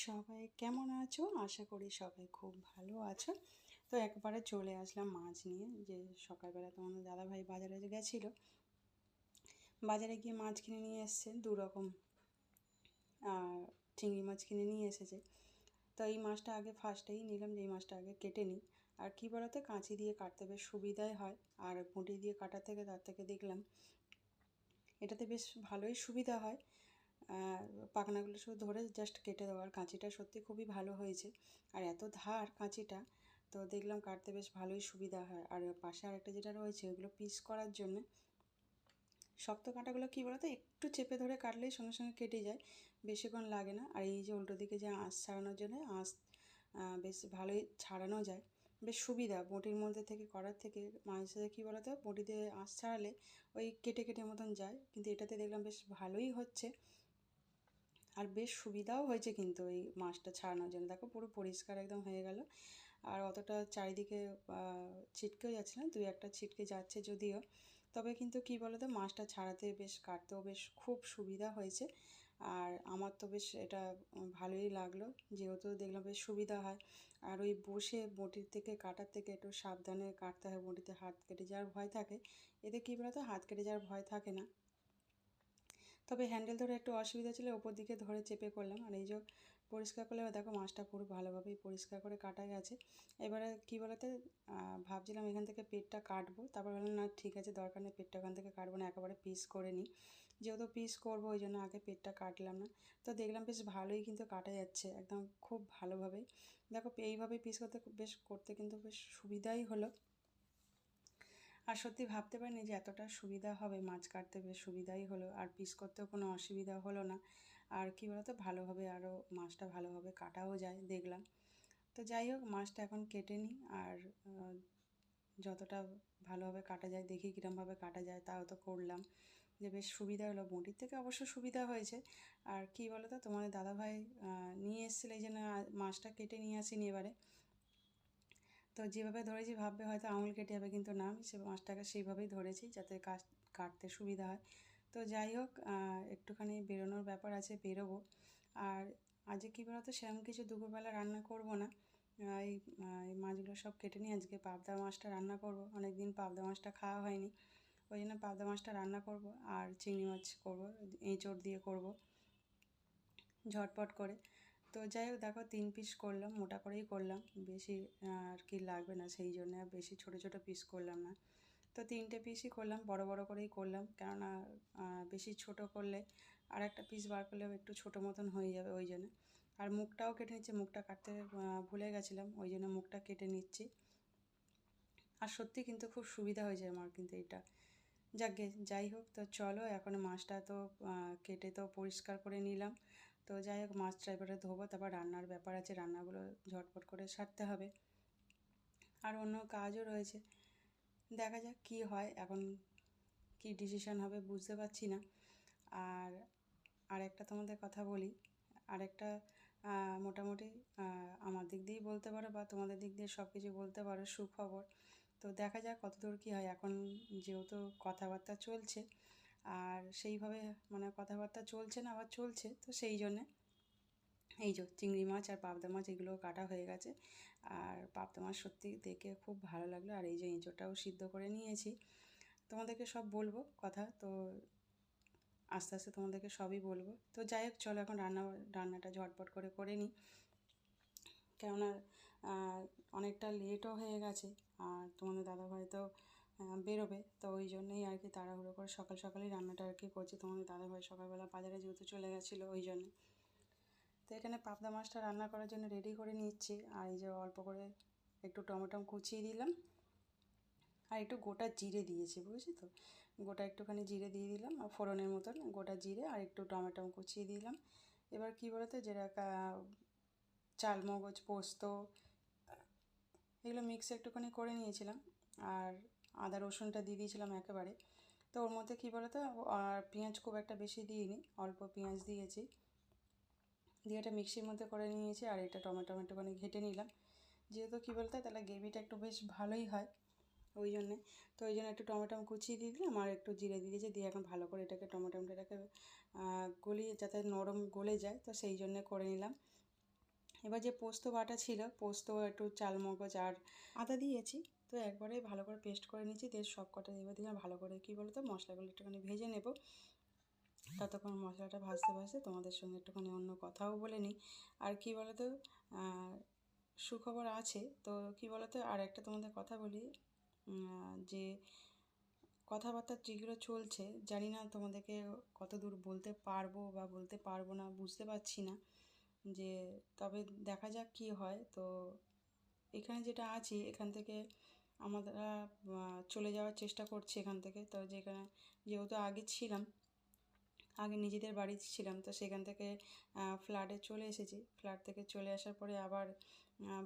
সবাই কেমন আছো? আশা করি সবাই খুব ভালো আছো। তো একবারে চলে আসলাম মাছ নিয়ে। যে সকালবেলা তোমাদের দাদাভাই বাজারে গেছিলো, বাজারে গিয়ে মাছ কিনে নিয়ে এসছে দু রকম। চিংড়ি মাছ কিনে নিয়ে এসেছে। তো এই মাছটা আগে ফার্স্টেই নিলাম, যে এই মাছটা আগে কেটে নিই। আর কী বলতো, কাঁচি দিয়ে কাটতে বেশ সুবিধাই হয়, আর বঁটি দিয়ে কাটার থেকে তার থেকে দেখলাম এটাতে বেশ ভালোই সুবিধা হয়। পাখনাগুলো শুধু ধরে জাস্ট কেটে দেওয়ার, কাঁচিটা সত্যি খুবই ভালো হয়েছে। আর এত ধার কাঁচিটা, তো দেখলাম কাটতে বেশ ভালোই সুবিধা হয়। আর পাশে আরেকটা যেটা রয়েছে, ওগুলো পিস করার জন্য শক্ত কাঁটাগুলো কী বলতো, একটু চেপে ধরে কাটলেই সঙ্গে সঙ্গে কেটে যায়, বেশিক্ষণ লাগে না। আর এই যে উল্টো দিকে যে আঁশ ছাড়ানোর জন্য আঁশ বেশ ভালোই ছাড়ানো যায়, বেশ সুবিধা বটির মধ্যে থেকে করার থেকে। মাঝে সাঝে কী বলতো, বটিতে আঁশ ছাড়ালে ওই কেটে কেটে মতন যায়, কিন্তু এটাতে দেখলাম বেশ ভালোই হচ্ছে। আর বেশ সুবিধাও হয়েছে কিন্তু এই মাছটা ছাড়ানোর জন্য। দেখো পুরো পরিষ্কার একদম হয়ে গেল, আর অতটা চারিদিকে ছিটকেও যাচ্ছে না, দুই একটা ছিটকে যাচ্ছে যদিও। তবে কিন্তু কী বলতো, মাছটা ছাড়াতে বেশ, কাটতেও বেশ খুব সুবিধা হয়েছে। আর আমার তো বেশ এটা ভালোই লাগলো, যেহেতু দেখলাম বেশ সুবিধা হয়। আর ওই বসে বটির থেকে কাটার থেকে একটু সাবধানে কাটতে হয়, বটিতে হাত কেটে যাওয়ার ভয় থাকে। এতে কী বলতো, হাত কেটে যাওয়ার ভয় থাকে না। তবে হ্যান্ডেল ধরে একটু অসুবিধা ছিল, ওপর দিকে ধরে চেপে করলাম। আর এই যে পরিষ্কার করলে দেখো মাছটা পুরো ভালোভাবেই পরিষ্কার করে কাটা গেছে। এবারে কী বলতে, ভাবছিলাম এখান থেকে পেটটা কাটবো, তারপর বললাম না ঠিক আছে, দরকার নেই, পেটটা ওখান থেকে কাটবো না, একেবারে পিস করে নিই। যেহেতু পিস করবো ওই জন্য আগে পেটটা কাটলাম না। তো দেখলাম বেশ ভালোই কিন্তু কাটা যাচ্ছে একদম খুব ভালোভাবেই। দেখো এইভাবেই পিস করতে বেশ, করতে কিন্তু বেশ সুবিধাই হলো। আর সত্যি ভাবতে পারিনি যে এতটা সুবিধা হবে, মাছ কাটতে বেশ সুবিধাই হলো, আর পিস করতেও কোনো অসুবিধা হলো না। আর কী বলতো, ভালোভাবে আরও মাছটা ভালোভাবে কাটাও যায় দেখলাম। তো যাই হোক, মাছটা এখন কেটে নিই, আর যতটা ভালোভাবে কাটা যায় দেখি কীরমভাবে কাটা যায়, তাও তো করলাম। যে বেশ সুবিধা হলো, বঁটির থেকে অবশ্য সুবিধা হয়েছে। আর কী বলো তো, তোমাদের দাদাভাই নিয়ে এসেছিলো, এই জন্য মাছটা কেটে নিয়ে আসিনি এবারে। তো যেভাবে ধরেছি ভাববে হয়তো আঙুল কেটে যাবে, কিন্তু না, আমি সে মাছটাকে সেইভাবেই ধরেছি যাতে কাটতে সুবিধা হয়। তো যাই হোক, একটুখানি বেরোনোর ব্যাপার আছে, বেরোবো। আর আজকে কী বলতো, সেরকম কিছু দুপুরবেলা রান্না করব না। এই মাছগুলো সব কেটে নিয়ে আজকে পাবদা মাছটা রান্না করব। অনেক দিন পাবদা মাছটা খাওয়া হয়নি, ওই জন্য পাবদা মাছটা রান্না করব। আর চিংড়ি মাছ করব, এঁচোড় দিয়ে করব ঝটপট করে। তো যাই হোক, দেখো 3 পিস করলাম, মোটা করেই করলাম, বেশি আর কি লাগবে না, সেই জন্য আর বেশি ছোটো ছোটো পিস করলাম না। তো 3টে পিসই করলাম, বড় বড় করেই করলাম, কেননা বেশি ছোট করলে আর একটা পিস বার করলেও একটু ছোটো মতন হয়ে যাবে, ওই জন্য। আর মুখটাও কেটে নিচ্ছি, মুখটা কাটতে ভুলে গেছিলাম, ওই জন্য মুখটা কেটে নিচ্ছি। আর সত্যি কিন্তু খুব সুবিধা হয়েছে আমার কিন্তু এটা। যাকগে, যাই হোক, তো চলো এখন মাছটা তো কেটে তো পরিষ্কার করে নিলাম। তো যাই হোক, মাছটা এবারে ধোবো, তারপর রান্নার ব্যাপার আছে, রান্নাগুলো ঝটপট করে সারতে হবে, আর অন্য কাজও রয়েছে। দেখা যাক কী হয়, এখন কী ডিসিশান হবে বুঝতে পারছি না। আর আরেকটা তোমাদের কথা বলি, আরেকটা মোটামুটি আমার দিক দিয়েই বলতে পারো বা তোমাদের দিক দিয়ে সব কিছু বলতে পারো, সুখবর। তো দেখা যাক কতদূর কী হয়। এখন যেহেতু কথাবার্তা চলছে, আর সেইভাবে মানে কথাবার্তা চলছে না, আবার চলছে, তো সেই জন্যে এই যে চিংড়ি মাছ আর পাবদা মাছ এগুলো কাটা হয়ে গেছে। আর পাবদা মাছ সত্যি দেখে খুব ভালো লাগলো, আর এই যে এঁচোড়টাও সিদ্ধ করে নিয়েছি। তোমাদেরকে সব বলবো কথা, তো আস্তে আস্তে তোমাদেরকে সবই বলবো। তো যাই হোক, চলো এখন রান্নাটা ঝটপট করে করে নিই, কেননা অনেকটা লেটও হয়ে গেছে। আর তোমাদের দাদাভাই তো বেরোবে, তো ওই জন্যই আর কি তাড়াহুড়ো করে সকাল সকালই রান্নাটা আর কি করছি। তোমাদের দাদাভাই সকালবেলা বাজারে যেহেতু চলে গেছিলো, ওই জন্য। তো এখানে পাবদা মাছটা রান্না করার জন্য রেডি করে নিচ্ছি। আর এই যে অল্প করে একটু টমেটো কুচিয়ে দিলাম, আর একটু গোটা জিরে দিয়েছি, বুঝেছি তো, গোটা একটুখানি জিরে দিয়ে দিলাম, আর ফোড়নের মতন গোটা জিরে, আর একটু টমেটো কুচিয়ে দিলাম। এবার কী বলতো, যেটা চালমগজ, পোস্ত, এগুলো মিক্স একটুখানি করে নিয়েছিলাম, আর আদা রসুনটা দিয়ে দিয়েছিলাম একেবারে। তো ওর মধ্যে কী বলতো, আর পেঁয়াজ খুব একটা বেশি দিইনি, অল্প পেঁয়াজ দিয়েছি, দিয়ে এটা মিক্সির মধ্যে করে নিয়েছি। আর এটা টমেটো একটুখানি ঘেটে নিলাম, যেহেতু কী বলতো, তাহলে গ্রেভিটা একটু বেশ ভালোই হয়, ওই জন্যে। তো ওই জন্য একটু টমেটো কুচিয়ে দিয়ে দিলাম আর একটু জিরে দিয়ে দিয়েছি, দিয়ে এখন ভালো করে এটাকে টমেটোটাকে গলিয়ে যাতে নরম গলে যায়, তো সেই জন্যে করে নিলাম। এবার যে পোস্ত বাটা ছিল, পোস্ত একটু চালমগজ আর আদা দিয়েছি, তো একবারে ভালো করে পেস্ট করে নিয়েছি। দিয়ে সব কটা এবার দিয়ে ভালো করে কী বলো তো মশলাগুলো একটুখানি ভেজে নেব। ততক্ষণ মশলাটা ভাজতে ভাজতে তোমাদের সঙ্গে একটুখানি অন্য কথাও বলে নিই। আর কী বলো তো সুখবর আছে, তো কী বলো তো আর একটা তোমাদের কথা বলি, যে কথাবার্তা যেগুলো চলছে জানি না তোমাদেরকে কত দূর বলতে পারবো বা বলতে পারবো না, বুঝতে পারছি না, যে তবে দেখা যাক কী হয়। তো এখানে যেটা আছি এখান থেকে আমরা চলে যাওয়ার চেষ্টা করছি এখান থেকে। তো যেখানে যেহেতু আগে ছিলাম, আগে নিজেদের বাড়ি ছিলাম, তো সেখান থেকে ফ্ল্যাটে চলে এসেছি। ফ্ল্যাট থেকে চলে আসার পরে আবার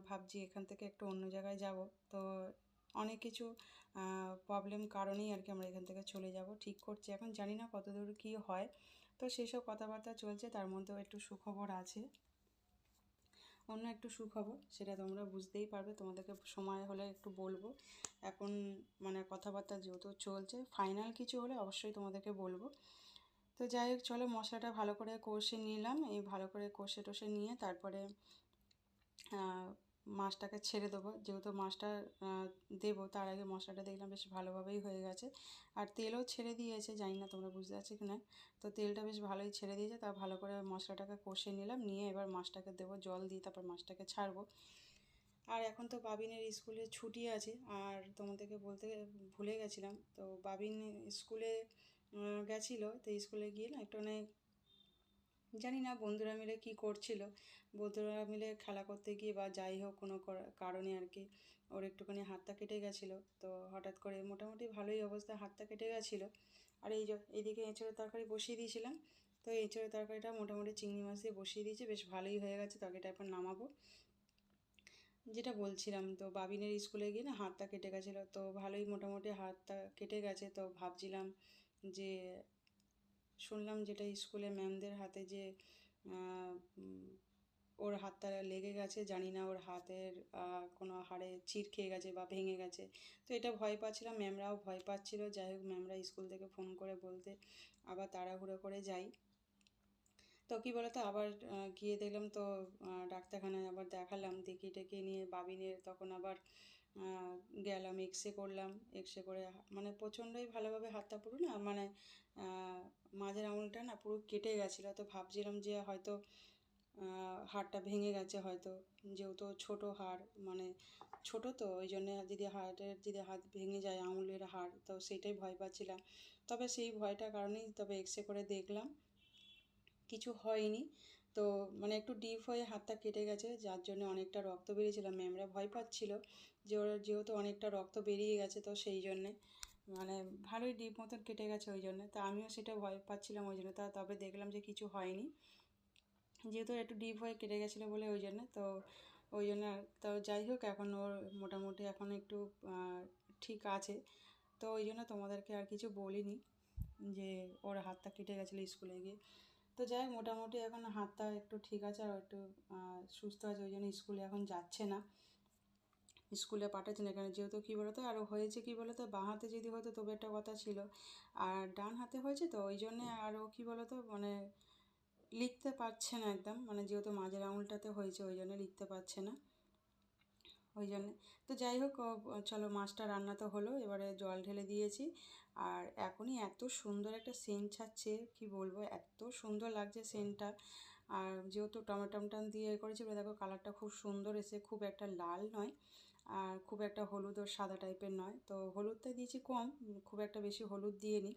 ভাবছি এখান থেকে একটু অন্য জায়গায় যাব। তো অনেক কিছু প্রবলেম কারণেই আর কি আমরা এখান থেকে চলে যাব ঠিক করছি, এখন জানি না কতদূর কী হয়। তো সেই সব কথাবার্তা চলছে, তার মধ্যেও একটু সুখবর আছে, অন্য একটু সুখবর, সেটা তোমরা বুঝতেই পারবে, তোমাদেরকে সময় হলে একটু বলবো। এখন মানে কথাবার্তা যেহেতু চলছে, ফাইনাল কিছু হলে অবশ্যই তোমাদেরকে বলবো। তো যাই হোক, চলো মশলাটা ভালো করে কষে নিলাম। এই ভালো করে কষে টষে নিয়ে তারপরে মাছটাকে ছেড়ে দেবো। যেহেতু মাছটা দেবো তার আগে মশলাটা দেখলাম বেশ ভালোভাবেই হয়ে গেছে, আর তেলও ছেড়ে দিয়েছে, জানি না তোমরা বুঝতে পারছো কি না। তো তেলটা বেশ ভালোই ছেড়ে দিয়েছে, তা ভালো করে মশলাটাকে কষে নিলাম, নিয়ে এবার মাছটাকে দেবো, জল দিয়ে তারপর মাছটাকে ছাড়বো। আর এখন তো বাবিনের স্কুলে ছুটি আছে, আর তোমাদেরকে বলতে ভুলে গেছিলাম, তো বাবিন স্কুলে গেছিলো, তো স্কুলে গিয়ে না একটু জানি না বন্ধুরা মিলে কি করছিল, বন্ধুরা মিলে খেলা করতে গিয়ে বা যাই হোক কোনো কারণে আর কি ওর একটুখানি হাতটা কেটে গেছিলো। তো হঠাৎ করে মোটামুটি ভালোই অবস্থা, হাতটা কেটে গেছিলো। আর এইদিকে এঁচোড়ের তরকারি বসিয়ে দিয়েছিলাম, তো এঁচোড়ের তরকারিটা মোটামুটি চিংড়ি মাছ দিয়ে বসিয়ে দিয়েছি, বেশ ভালোই হয়ে গেছে। তরকারিটা এখন নামাবো। যেটা বলছিলাম, তো বাবিনের স্কুলে গিয়ে না হাতটা কেটে গেছিলো, তো ভালোই মোটামুটি হাতটা কেটে গেছে। তো ভাবছিলাম যে শুনলাম যেটা স্কুলে ম্যামদের হাতে যে ওর হাতটা লেগে গেছে, জানি না ওর হাতের কোনো হাড়ে চির খেয়ে গেছে বা ভেঙে গেছে। তো এটা ভয় পাচ্ছিলাম, ম্যামরাও ভয় পাচ্ছিল। যাই হোক, ম্যামরা স্কুল থেকে ফোন করে বলতে আবার তাড়াহুড়ো করে যাই। তো কী বলতো আবার গিয়ে দেখলাম, তো ডাক্তারখানায় আবার দেখালাম, দেখিয়ে টেকিয়ে নিয়ে বাবিনের তখন আবার গেলাম, এক্সরে করলাম। এক্সরে করে মানে প্রচণ্ডই ভালোভাবে হাতটা পুরো না মানে মাঝের আঙুলটা না পুরো কেটে গেছিলো। তো ভাবছিলাম যে হয়তো হাড়টা ভেঙে গেছে হয়তো, যেহেতু ছোটো হাড়, মানে ছোটো তো ওই জন্যে যদি হাত ভেঙে যায় আঙুলের হাড়, তো সেটাই ভয় পাচ্ছিলাম। তবে সেই ভয়টার কারণেই তবে এক্সরে করে দেখলাম কিছু হয়নি। তো মানে একটু ডিপ হয়ে হাতটা কেটে গেছে, যার জন্য অনেকটা রক্ত বেরিয়েছিল। ম্যামরা ভয় পাচ্ছিল যে ওর যেহেতু অনেকটা রক্ত বেরিয়ে গেছে, তো সেই জন্যে মানে ভালোই ডিপ মতন কেটে গেছে ওই জন্য। তো আমিও সেটা ভয় পাচ্ছিলাম ওই জন্য, তবে দেখলাম যে কিছু হয়নি, যেহেতু একটু ডিপ হয়ে কেটে গেছিলো বলে ওই জন্য। তো ওই জন্য তো যাই হোক, এখন ওর মোটামুটি এখন একটু ঠিক আছে। তো ওই জন্য তোমাদেরকে আর কিছু বলিনি যে ওর হাতটা কেটে গেছিলো স্কুলে গিয়ে। তো যাই হোক, মোটামুটি এখন হাতটা একটু ঠিক আছে আর একটু সুস্থ আছে, ওই জন্য স্কুলে এখন যাচ্ছে না, স্কুলে পাঠাচ্ছে না। এখানে যেহেতু কী বলতো আরও হয়েছে কী বলতো, বাঁ হাতে যদি হতো তবে একটা কথা ছিল, আর ডান হাতে হয়েছে, তো ওই জন্যে আরও কী বলতো মানে লিখতে পারছে না একদম, মানে যেহেতু মাঝের আঙুলটাতে হয়েছে ওই জন্য লিখতে পারছে না ওই জন্যে। তো যাই হোক, চলো মাছটা রান্না তো হলো, এবারে জল ঢেলে দিয়েছি। আর এখনই এত সুন্দর একটা সেন্ট ছাড়ছে, কি বলবো, এত সুন্দর লাগছে সেন্টটা। আর যেহেতু টমেটো দিয়ে করেছি, দেখো কালারটা খুব সুন্দর এসে, খুব একটা লাল নয় আর খুব একটা হলুদ ও সাদা টাইপের নয়। তো হলুদটা দিয়েছি কম, খুব একটা বেশি হলুদ দিয়ে নিই,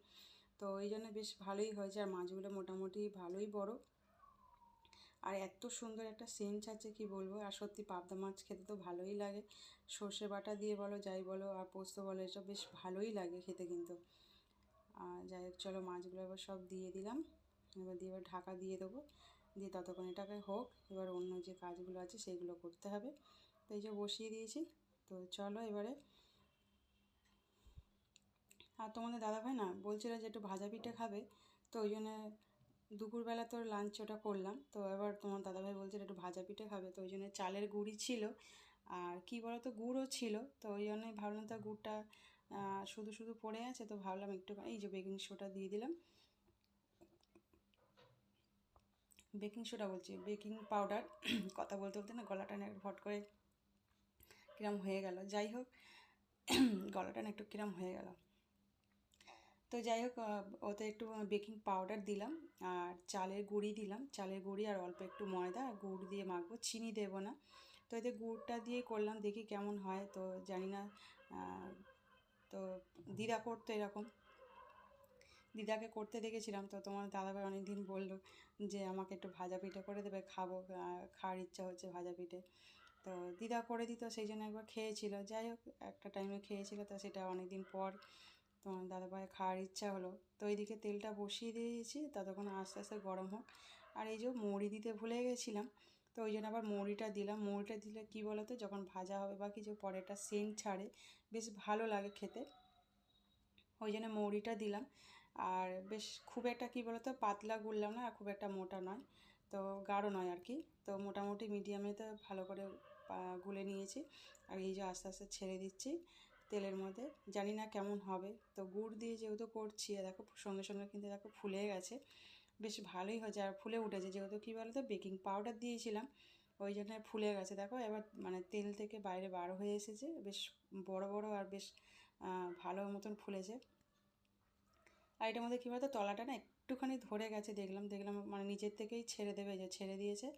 তো এই জন্য বেশ ভালোই হয়েছে। আর মাছগুলো মোটামুটি ভালোই বড়, আর এত সুন্দর একটা সেন্ট আছে কি বলবো। আর সত্যি পাবদা মাছ খেতে তো ভালোই লাগে, সর্ষে বাটা দিয়ে বলো যাই বলো আর পোস্ত বলো, এসব বেশ ভালোই লাগে খেতে কিন্তু। আর যাই হোক, চলো মাছগুলো এবার সব দিয়ে দিলাম, এবার ঢাকা দিয়ে দেবো, দিয়ে ততক্ষণ এটাকে হোক, এবার অন্য যে কাজগুলো আছে সেইগুলো করতে হবে। তো এই যে বসিয়ে দিয়েছি, তো চলো এবারে। আর তোমাদের দাদাভাই না বলছিল যে একটু ভাজা পিঠে খাবে, তো ওই জন্য দুপুরবেলা তোর লাঞ্চ ওটা করলাম। তো এবার তোমার দাদাভাই বলছিল একটু ভাজা পিঠে খাবে, তো ওই জন্য চালের গুঁড়ি ছিল, আর কি বলো তো, গুড়ও ছিল, তো ওই জন্যই ভাবলাম তো গুড়টা শুধু শুধু পড়ে আছে, তো ভাবলাম একটু এই যে বেকিং সোডা দিয়ে দিলাম, বেকিং সোডা বলছি, বেকিং পাউডার। কথা বলতে বলতে না গলাটা না ফট করে কিরম হয়ে গেল, যাই হোক গলাটা না একটু কিরম হয়ে গেল। তো যাই হোক, ওতে একটু বেকিং পাউডার দিলাম আর চালের গুঁড়ি দিলাম, চালের গুঁড়ি আর অল্প একটু ময়দা আর গুড় দিয়ে মাখবো, চিনি দেবো না। তো এতে গুড়টা দিয়ে করলাম, দেখি কেমন হয়। তো জানি না, তো দিদা করতো এরকম, দিদাকে করতে দেখেছিলাম। তো তোমার দাদাভাই অনেক দিন বললো যে আমাকে একটু ভাজা পিঠে করে দেবে, খাবো, খাওয়ার ইচ্ছা হচ্ছে ভাজা পিঠে। তো দিদা করে দিত, সেই জন্য একবার খেয়েছিল। যাই হোক, একটা টাইমে খেয়েছিল, তো সেটা অনেক দিন পর তোমার দাদাভাই খাওয়ার ইচ্ছা হলো। তো এইদিকে তেলটা বসিয়ে দিয়েছি, ততক্ষণ আস্তে আস্তে গরম হোক। আর এই যে মৌরি দিতে ভুলে গেছিলাম, তো ওই জন্য আবার মৌরিটা দিলাম। মৌরিটা দিলে কী বলো তো, যখন ভাজা হবে বা কিছু পরে একটা সেন্ট ছাড়ে, বেশ ভালো লাগে খেতে, ওই জন্য মৌরিটা দিলাম। আর বেশ খুব একটা কী বলো তো, পাতলা গুললাম না আর খুব একটা মোটা নয়, তো গাঢ় নয় আর কি। তো মোটামুটি মিডিয়ামেতে ভালো করে গুলে নিয়েছি। আর এই যে আস্তে আস্তে ছেড়ে দিচ্ছি তেলের মধ্যে, জানি না কেমন হবে। তো গুড় দিয়ে যেহেতু করছি, দেখো সঙ্গে সঙ্গে কিন্তু দেখো ফুলে গেছে, বেশ ভালোই হয়েছে আর ফুলে উঠেছে। যেহেতু কী বলো তো, বেকিং পাউডার দিয়েছিলাম, ওই জন্য ফুলে গেছে। দেখো এবার মানে তেল থেকে বাইরে বার হয়ে এসেছে, বেশ বড় বড় আর বেশ ভালো মতন ফুলেছে। আর এটার মধ্যে কী বলতো, তলাটা না একটুখানি ধরে গেছে, দেখলাম মানে নিচের থেকেই ছেড়ে দেবে, যে ছেড়ে দিয়েছে।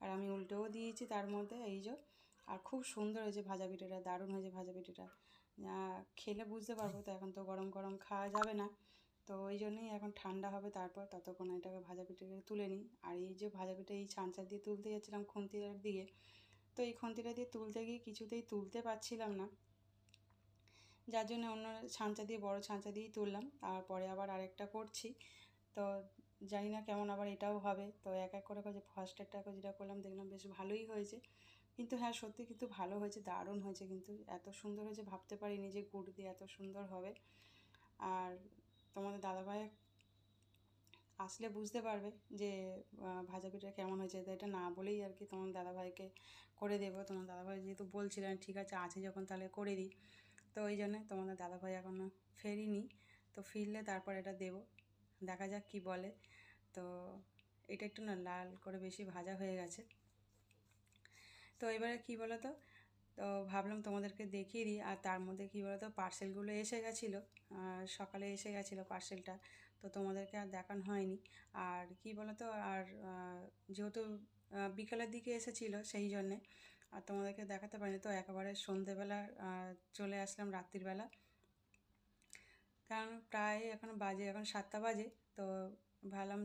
আর আমি উল্টেও দিয়েছি তার মধ্যে, এই যে। আর খুব সুন্দর হয়েছে ভাজা পিঠেটা, দারুণ হয়েছে ভাজা পিঠেটা। খেলে বুঝতে পারবো, তো এখন তো গরম গরম খাওয়া যাবে না, তো ওই জন্যই এখন ঠান্ডা হবে, তারপর ততক্ষণ এটাকে ভাজা পিঠেটা তুলে নিই। আর এই যে ভাজা পিঠে এই ছাঁচা দিয়ে তুলতে যাচ্ছিলাম খুন্তিটার দিয়ে, তো এই খুন্তিটা দিয়ে তুলতে গিয়ে কিছুতেই তুলতে পারছিলাম না, যার জন্য অন্য ছাঁচা দিয়ে, বড় ছাঁচা দিয়েই তুললাম। তারপরে আবার আরেকটা করছি, তো জানি না কেমন আবার এটাও হবে। তো এক এক করে যে ফার্স্টেরটা যেটা করলাম, দেখলাম বেশ ভালোই হয়েছে। কিন্তু হ্যাঁ, সত্যি কিন্তু ভালো হয়েছে, দারুণ হয়েছে, কিন্তু এত সুন্দর হয়েছে ভাবতে পারিনি যে গুড় দিয়ে এত সুন্দর হবে। আর তোমাদের দাদাভাই আসলে বুঝতে পারবে যে ভাজা পিঠা কেমন হয়েছে। তো এটা না বলেই আর কি তোমার দাদাভাইকে করে দেবো। তোমার দাদাভাই যেহেতু বলছিলেন, ঠিক আছে আছে যখন তাহলে করে দিই, তো ওই জন্যে তোমাদের দাদাভাই এখনও ফেরিনি, তো ফিরলে তারপর এটা দেবো, দেখা যাক কি বলে। তো এটা একটু না লাল করে বেশি ভাজা হয়ে গেছে। তো এবারে কী বলো তো, তো ভাবলাম তোমাদেরকে দেখিয়ে দিই। আর তার মধ্যে কী বলো তো, পার্সেলগুলো এসে গেছিলো, সকালে এসে গেছিলো পার্সেলটা, তো তোমাদেরকে আর দেখানো হয়নি। আর কী বলো তো, আর যেহেতু বিকালের দিকে এসেছিলো, সেই জন্যে আর তোমাদেরকে দেখাতে পারিনি। তো একেবারে সন্ধেবেলা চলে আসলাম, রাত্রিবেলা, কারণ প্রায় এখন বাজে, এখন 7টা বাজে। তো ভাবলাম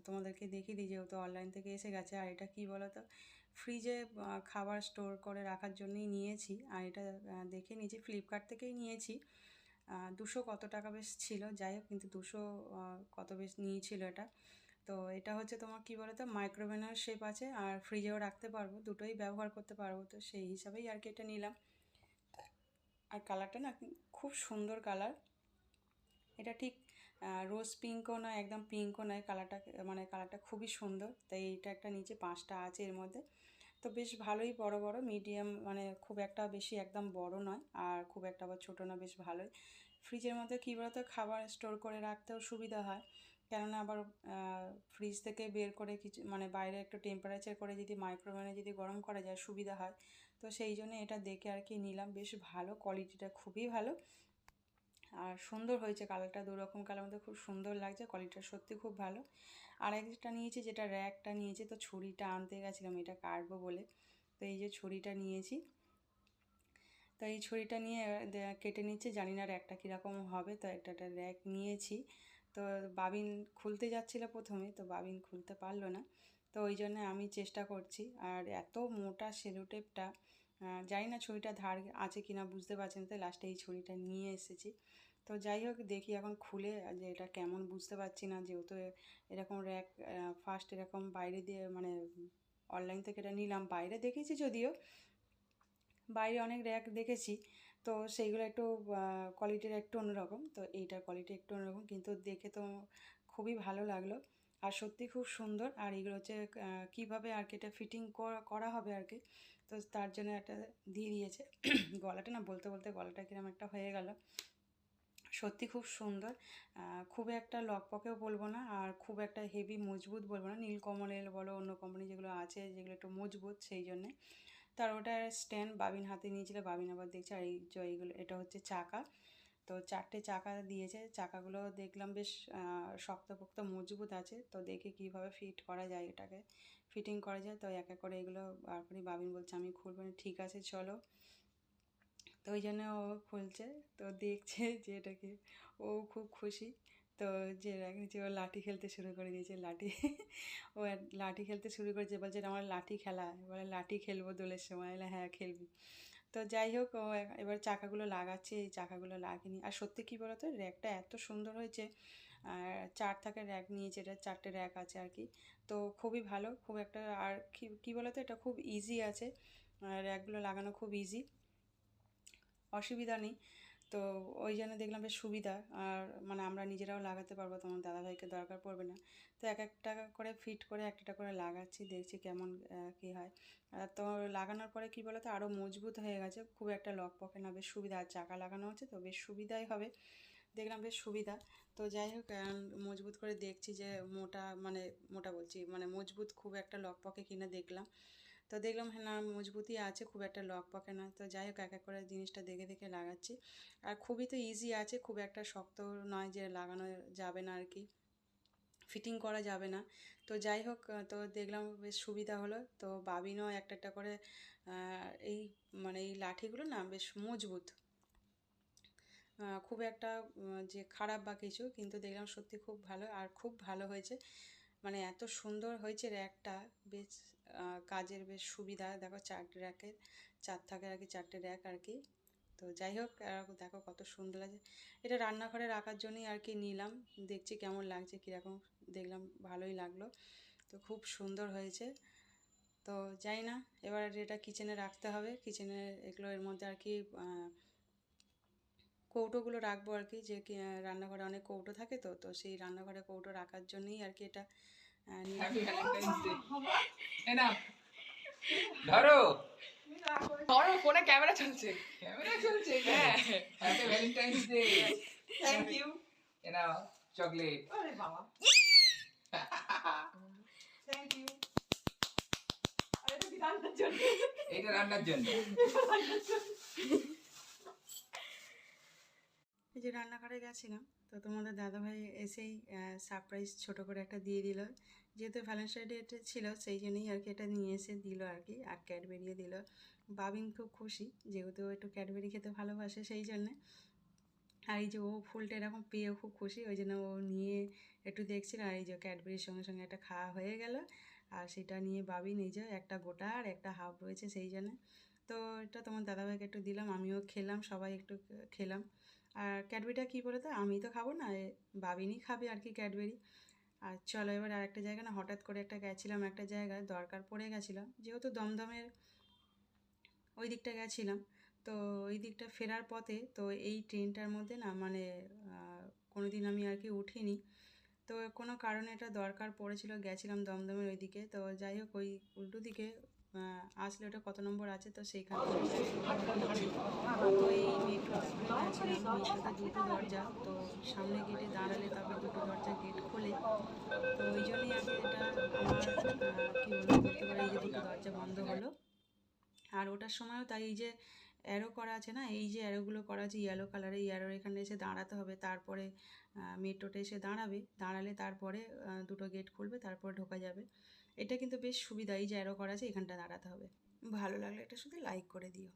তোমাদেরকে দেখিয়ে দিই, যেহেতু অনলাইন থেকে এসে গেছে। আর এটা কী বলো তো, ফ্রিজে খাবার স্টোর করে রাখার জন্যই নিয়েছি। আর এটা দেখে নিয়েছি, ফ্লিপকার্ট থেকেই নিয়েছি। 200 কত টাকা বেশ ছিল, যাই হোক, কিন্তু 200 কত বেশ নিয়েছিল এটা। তো এটা হচ্ছে তোমার কী বলো তো, মাইক্রোওভেনের শেপ আছে আর ফ্রিজেও রাখতে পারবো, দুটোই ব্যবহার করতে পারবো, তো সেই হিসাবেই আর কি এটা নিলাম। আর কালারটা না খুব সুন্দর কালার, এটা ঠিক রোজ পিঙ্কও নয়, একদম পিঙ্কও নয়, কালারটা মানে কালারটা খুবই সুন্দর। তাই এইটা একটা নিচে 5টা আছে এর মধ্যে, তো বেশ ভালোই বড় বড় মিডিয়াম, মানে খুব একটা বেশি একদম বড় নয় আর খুব একটা আবার ছোটো না, বেশ ভালোই। ফ্রিজের মধ্যে কী বলতো, খাবার স্টোর করে রাখতেও সুবিধা হয়, কেননা আবার ফ্রিজ থেকে বের করে কিছু মানে বাইরে একটু টেম্পারেচার করে যদি মাইক্রোওভেনে যদি গরম করা যায়, সুবিধা হয়। তো সেই জন্য এটা দেখে আর কি নিলাম, বেশ ভালো, কোয়ালিটিটা খুবই ভালো আর সুন্দর হয়েছে। কালারটা দুরকম কালার মধ্যে খুব সুন্দর লাগছে, কোয়ালিটিটা সত্যি খুব ভালো। আর একটা নিয়েছি, যেটা র্যাকটা নিয়েছি, তো ছুরিটা আনতে গেছিলাম এটা কাটবো বলে, তো এই যে ছুরিটা নিয়েছি। তো এই ছুরিটা নিয়ে কেটে নিচ্ছে, জানি না র্যাকটা কীরকম হবে। তো একটা র্যাক নিয়েছি। তো বাবিন খুলতে যাচ্ছিলো প্রথমে, তো বাবিন খুলতে পারলো না, তো ওই জন্য আমি চেষ্টা করছি। আর এত মোটা সেলোটেপটা, জানি না ছুরিটা ধার আছে কি না বুঝতে পারছি না, তো লাস্টে এই ছুরিটা নিয়ে এসেছি। তো যাই হোক, দেখি এখন খুলে যে এটা কেমন, বুঝতে পারছি না, যেহেতু এরকম র্যাক ফার্স্ট এরকম বাইরে দিয়ে মানে অনলাইন থেকে এটা নিলাম। বাইরে দেখেছি যদিও, বাইরে অনেক র্যাক দেখেছি, তো সেইগুলো একটু কোয়ালিটির একটু অন্যরকম, তো এইটার কোয়ালিটি একটু অন্যরকম, কিন্তু দেখে তো খুবই ভালো লাগলো আর সত্যি খুব সুন্দর। আর এগুলো হচ্ছে কীভাবে আর কি এটা ফিটিং করা হবে আর কি, তো তার জন্য একটা দিয়ে দিয়েছে। গলাটা না বলতে বলতে গলাটা কিরম একটা হয়ে গেল। সত্যি খুব সুন্দর, খুব একটা লকপকেও বলবো না, আর খুব একটা হেভি মজবুত বলবো না। নীলকমলের বলো অন্য কোম্পানি যেগুলো আছে যেগুলো একটু মজবুত, সেই জন্যে। তার ওটার স্ট্যান্ড বাবিন হাতে নিয়েছিল, বাবিন আবার দেখছে। আর এই যে এইগুলো, এটা হচ্ছে চাকা। তো 4টে চাকা দিয়েছে, চাকাগুলো দেখলাম বেশ শক্তপোক্ত মজবুত আছে। তো দেখে কীভাবে ফিট করা যায়, এটাকে ফিটিং করা যায়। তো এক এক করে এগুলো বার করে বাবিন বলছে আমি খুলবো না। ঠিক আছে চলো। তো ওই জন্য ও খুলছে, তো দেখছে যে এটাকে, ও খুব খুশি। তো যে যে ও লাঠি খেলতে শুরু করে দিয়েছে, লাঠি ও লাঠি খেলতে শুরু করেছে, বলছে এটা আমার লাঠি খেলা, এবারে লাঠি খেলবো দোলের সময়। এলে হ্যাঁ খেলবি। তো যাই হোক, ও এবার চাকাগুলো লাগাচ্ছে, এই চাকাগুলো লাগেনি। আর সত্যি কী বলতো, র্যাকটা এত সুন্দর হয়েছে। আর 4 থাকের র্যাক নিয়েছে, এটা 4টে র্যাক আছে আর কি। তো খুবই ভালো, খুব একটা। আর কী বলতো, এটা খুব ইজি আছে, র্যাকগুলো লাগানো খুব ইজি, অসুবিধা নেই। তো ওই জন্য দেখলাম বেশ সুবিধা। আর মানে আমরা নিজেরাও লাগাতে পারবো, তোমার দাদাভাইকে দরকার পড়বে না। তো এক একটা করে ফিট করে একটা করে লাগাচ্ছি, দেখছি কেমন কী হয়। তো লাগানোর পরে কী বলো তো, আরও মজবুত হয়ে গেছে, খুব একটা লকপকে না, বেশ সুবিধা। আর চাকা লাগানো হচ্ছে তো বেশ সুবিধাই হবে, দেখলাম বেশ সুবিধা। তো যাই হোক, মজবুত করে দেখছি যে মোটা, মানে মোটা বলছি মানে মজবুত, খুব একটা লকপকে কিনা দেখলাম। তো দেখলাম হ্যাঁ না, মজবুতই আছে, খুব একটা লকপকে না। তো যাই হোক, এক এক করে জিনিসটা দেখে দেখে লাগাচ্ছি। আর খুবই তো ইজি আছে, খুব একটা শক্ত নয় যে লাগানো যাবে না আর কি, ফিটিং করা যাবে না। তো যাই হোক, তো দেখলাম বেশ সুবিধা হলো। তো বাবিনও একটা একটা করে এই মানে এই লাঠিগুলো না বেশ মজবুত, খুব একটা যে খারাপ বা কিছু, কিন্তু দেখলাম সত্যি খুব ভালো। আর খুব ভালো হয়েছে, মানে এত সুন্দর হয়েছে র্যাকটা, বেশ কাজের বেশ সুবিধা। দেখো 4 র্যাকের 4 থাকে আর কি, 4টে র্যাক আর কি। তো যাই হোক, দেখো কত সুন্দর লাগে। এটা রান্নাঘরে রাখার জন্যই আর কি নিলাম, দেখছি কেমন লাগছে কীরকম। দেখলাম ভালোই লাগলো, তো খুব সুন্দর হয়েছে। তো যাই না, এবার এটা কিচেনে রাখতে হবে। কিচেনে এগুলো এর মধ্যে আর কি কৌটোগুলো রাখবো আর কি, যে রান্নাঘরে অনেক কৌটো থাকে। তো তো সেই রান্নাঘরে কৌটো রাখার জন্যই আর কি এটা ধরো ধরো, ফোনে ক্যামেরা চলছে, ক্যামেরা চলছে। হ্যাঁ, happy Valentine's day. Thank you. এ নাও চকলেট। আরে বাবা, থ্যাংক ইউ। আরে এটা কি রান্নার জন্য? এটা রান্নার জন্য। এই যে রান্নাঘরে গেছিলাম, তো তোমাদের দাদাভাই এসেই সারপ্রাইজ ছোটো করে একটা দিয়ে দিল। যেহেতু ভ্যালেন্টাইন ডে ছিল, সেই জন্যই আর কি এটা নিয়ে এসে দিল আর কি। আর ক্যাডবেরিও দিল। বাবিন খুব খুশি, যেহেতু একটু ক্যাডবেরি খেতে ভালোবাসে, সেই জন্যে। আর এই যে ও ফুলটা এরকম পেয়েও খুব খুশি, ওই জন্য ও নিয়ে একটু দেখছিল। আর এই যে ক্যাডবেরির সঙ্গে সঙ্গে একটা খাওয়া হয়ে গেল। আর সেটা নিয়ে বাবিন এই যে একটা গোটা আর একটা হাফ রয়েছে, সেই জন্যে। তো এটা তোমার দাদাভাইকে একটু দিলাম, আমিও খেলাম, সবাই একটু খেলাম। আর ক্যাডবেরিটা কী বলে, তো আমি তো খাবো না, বাবিনই খাবে আর কি ক্যাডবেরি। আর চলো এবার আর একটা জায়গা না, হঠাৎ করে একটা গেছিলাম একটা জায়গায়, দরকার পড়ে গেছিলাম, যেহেতু দমদমের ওই দিকটা গেছিলাম। তো ওই দিকটা ফেরার পথে, তো এই ট্রেনটার মধ্যে না মানে কোনো দিন আমি আর কি উঠিনি। তো কোনো কারণে এটা দরকার পড়েছিল, গেছিলাম দমদমের ওই দিকে। তো যাই হোক, ওই উল্টো দিকে আসলে ওটা কত নম্বর আছে, তো সেইখান থেকে তো এই মেট্রোতে করে গেছিলাম। মেট্রোতে 2টো দরজা, তো সামনে গেটে দাঁড়ালে তবে 2টো দরজা গেট খোলে। তো ওই জন্যই আর কি এটা আমার কী বলবো, বলতে পারে এই যে 2টো দরজা বন্ধ হলো। আর ওটার সময়ও তাই, এই যে অ্যারো করা আছে না, এই যে অ্যারোগুলো করা আছে ইয়েলো কালারে, এই অ্যারোর এখানে এসে দাঁড়াতে হবে, তারপরে মেট্রোটা এসে দাঁড়াবে, দাঁড়ালে তারপরে 2টো গেট খুলবে, তারপরে ঢোকা যাবে। এটা কিন্তু বেশ সুবিধা, এই যে অ্যারো করা আছে এখানটা দাঁড়াতে হবে। ভালো লাগলে এটা শুধু লাইক করে দিও।